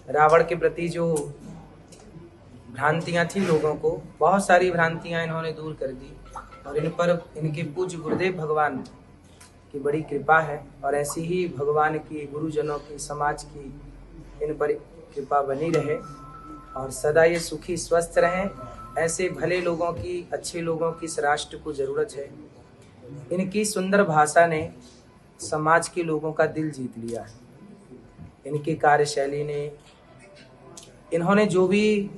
रावण के प्रति जो भ्रांतियां थी लोगों को, बहुत सारी भ्रांतियां इन्होंने दूर कर दी और इन पर इनके पूज्य गुरुदेव भगवान की बड़ी कृपा है। और ऐसी ही भगवान की, गुरुजनों की, समाज की इन पर कृपा बनी रहे और सदा ये सुखी स्वस्थ रहें। ऐसे भले लोगों की, अच्छे लोगों की इस राष्ट्र को जरूरत है। इनकी सुंदर भाषा ने समाज के लोगों का दिल जीत लिया है। इनकी कार्यशैली ने, इन्होंने जो भी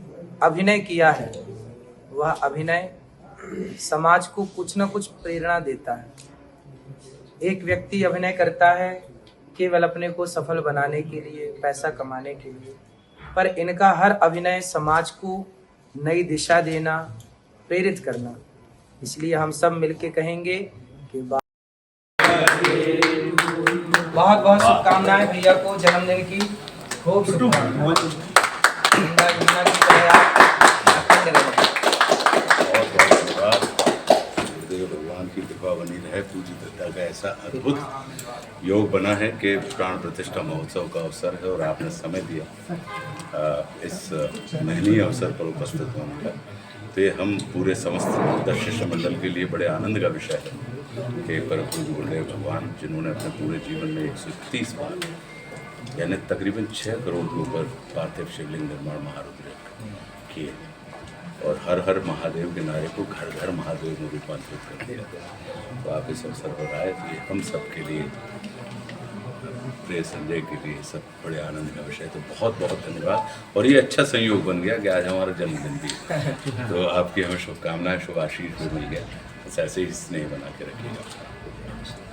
अभिनय किया है वह अभिनय समाज को कुछ न कुछ प्रेरणा देता है। एक व्यक्ति अभिनय करता है केवल अपने को सफल बनाने के लिए, पैसा कमाने के लिए, पर इनका हर अभिनय समाज को नई दिशा देना, प्रेरित करना। इसलिए हम सब मिलके कहेंगे कि बहुत बहुत शुभकामनाएं भैया को जन्मदिन की। खूब शुभकामनाएं। भगवान की कृपा बनी रहे। पूज्य दत्ता का ऐसा अद्भुत योग बना है कि प्राण प्रतिष्ठा महोत्सव का अवसर है और आपने समय दिया इस महनीय अवसर पर उपस्थित होने का। तो ये हम पूरे समस्त शिष्य मंडल के लिए बड़े आनंद का विषय है कि परम पूज्य गुरुदेव भगवान, जिन्होंने अपने पूरे जीवन में 130 बार यानी तकरीबन 6 करोड़ के ऊपर पार्थिव शिवलिंग निर्माण महारुद्र किए और हर हर महादेव के नारे को घर घर महादेव में रूपांतरित कर दिया। तो आप इस अवसर पर आए, तो ये हम सब के लिए, प्रिय संजय के लिए सब बड़े आनंद का विषय। तो बहुत बहुत धन्यवाद। और ये अच्छा संयोग बन गया कि आज हमारा जन्मदिन भी है। तो आपकी हमें शुभकामनाएं, शुभ आशीष भी मिल गया। बस ऐसे ही स्नेह बना के रखिएगा।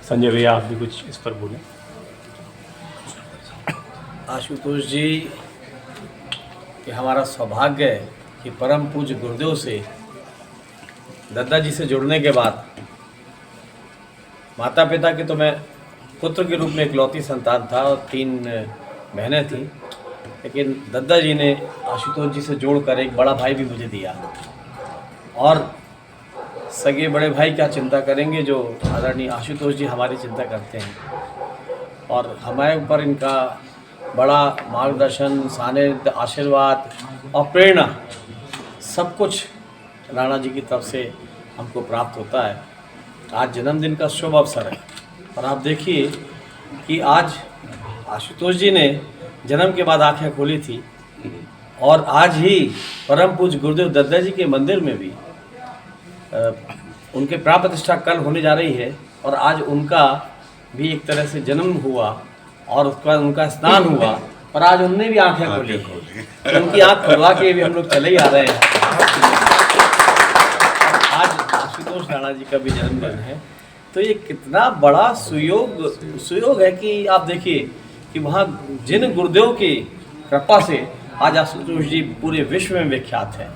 संजय भैया, आप भी कुछ इस पर बोलें। आशुतोष जी, कि हमारा सौभाग्य है कि परम पूज्य गुरुदेव से, दद्दा जी से जुड़ने के बाद, माता पिता के तो मैं पुत्र के रूप में इकलौती संतान था और 3 बहनें थी, लेकिन दद्दा जी ने आशुतोष जी से जोड़कर एक बड़ा भाई भी मुझे दिया। और सगे बड़े भाई क्या चिंता करेंगे, जो आदरणीय आशुतोष जी हमारी चिंता करते हैं। और हमारे ऊपर इनका बड़ा मार्गदर्शन, सानिध्य, आशीर्वाद और प्रेरणा सब कुछ राणा जी की तरफ से हमको प्राप्त होता है। आज जन्मदिन का शुभ अवसर है और आप देखिए कि आज आशुतोष जी ने जन्म के बाद आंखें खोली थी और आज ही परम पूज्य गुरुदेव दद्दा जी के मंदिर में भी उनके प्राण प्रतिष्ठा कल होने जा रही है और आज उनका भी एक तरह से जन्म हुआ और उसके बाद उनका स्नान हुआ और आज उनने भी आंखें खोली। तो उनकी आंख खुलवा के भी हम लोग चले ही आ रहे हैं। आज आशुतोष राणा जी का भी जन्मदिन है। तो ये कितना बड़ा सुयोग है कि आप देखिए कि वहाँ जिन गुरुदेव की कृपा से आज आशुतोष जी पूरे विश्व में विख्यात है।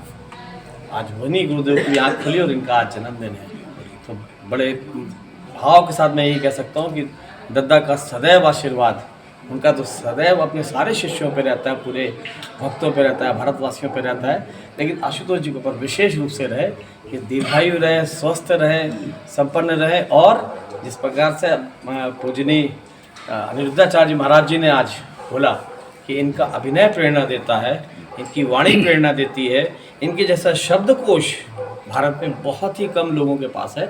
आज वही गुरुदेव की आंख खुली और इनका आज जन्मदिन है। तो बड़े भाव के साथ मैं यही कह सकता हूँ कि दद्दा का सदैव आशीर्वाद, उनका तो सदैव अपने सारे शिष्यों पे रहता है, पूरे भक्तों पे रहता है, भारतवासियों पे रहता है, लेकिन आशुतोष जी के ऊपर विशेष रूप से रहे कि दीर्घायु रहे, स्वस्थ रहे, संपन्न रहे। और जिस प्रकार से पूजनीय अनिरुद्धाचार्य जी महाराज जी ने आज बोला कि इनका अभिनय प्रेरणा देता है, इनकी वाणी प्रेरणा देती है, इनके जैसा शब्दकोश भारत में बहुत ही कम लोगों के पास है।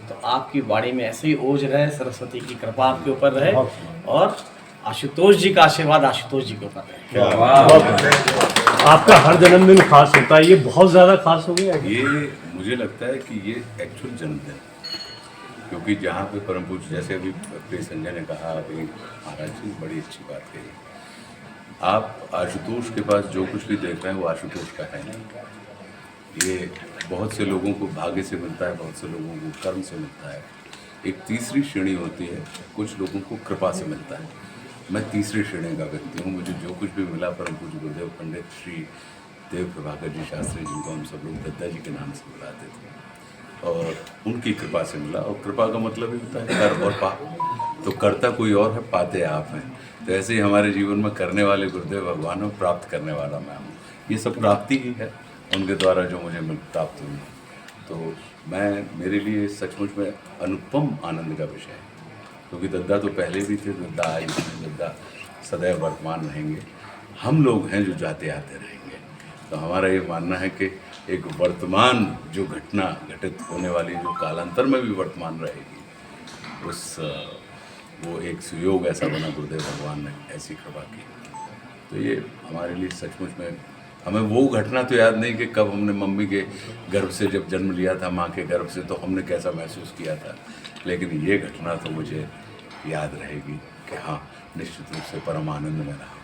तो आपकी वाणी में ऐसे ही ओज रहे, सरस्वती की कृपा आपके ऊपर रहे और आशुतोष जी का आशीर्वाद आशुतोष जी के ऊपर रहे। आपका हर जन्मदिन खास होता है, ये बहुत ज़्यादा खास हो गया है। ये मुझे लगता है कि ये एक्चुअल जन्मदिन, क्योंकि जहाँ पे परम पूज्य, जैसे अभी प्रिय संजय ने कहा, अभी महाराज जी बड़ी अच्छी बात कही। आप आशुतोष के पास जो कुछ भी देख रहे हैं वो आशुतोष का है नहीं। ये बहुत से लोगों को भाग्य से मिलता है, बहुत से लोगों को कर्म से मिलता है। एक तीसरी श्रेणी होती है, कुछ लोगों को कृपा से मिलता है। मैं तीसरी श्रेणी का व्यक्ति हूँ। मुझे जो कुछ भी मिला परम पूज्य गुरुदेव पंडित श्री देव प्रभाकर जी शास्त्री, जिनको हम सब लोग दद्दा जी के नाम से बुलाते थे, और उनकी कृपा से मिला। और कृपा का मतलब ही होता है कर और पा। तो करता कोई और है, पाते आप हैं। तो ऐसे ही हमारे जीवन में करने वाले गुरुदेव भगवान और प्राप्त करने वाला मैं हूँ। ये सब प्राप्ति ही है उनके द्वारा जो मुझे प्राप्त हुई। तो मेरे लिए सचमुच में अनुपम आनंद का विषय है, क्योंकि दद्दा तो पहले भी थे, दद्दा आज भी, दद्दा सदैव वर्तमान रहेंगे। हम लोग हैं जो जाते आते रहेंगे। तो हमारा ये मानना है कि एक वर्तमान जो घटना घटित होने वाली, जो कालांतर में भी वर्तमान रहेगी, उस वो एक सुयोग ऐसा बना गुरुदेव भगवान ने ऐसी कृपा की। तो ये हमारे लिए सचमुच में, हमें वो घटना तो याद नहीं कि कब हमने मम्मी के गर्भ से जब जन्म लिया था, माँ के गर्भ से, तो हमने कैसा महसूस किया था, लेकिन ये घटना तो मुझे याद रहेगी कि हाँ, निश्चित रूप से परम आनंद में रहा।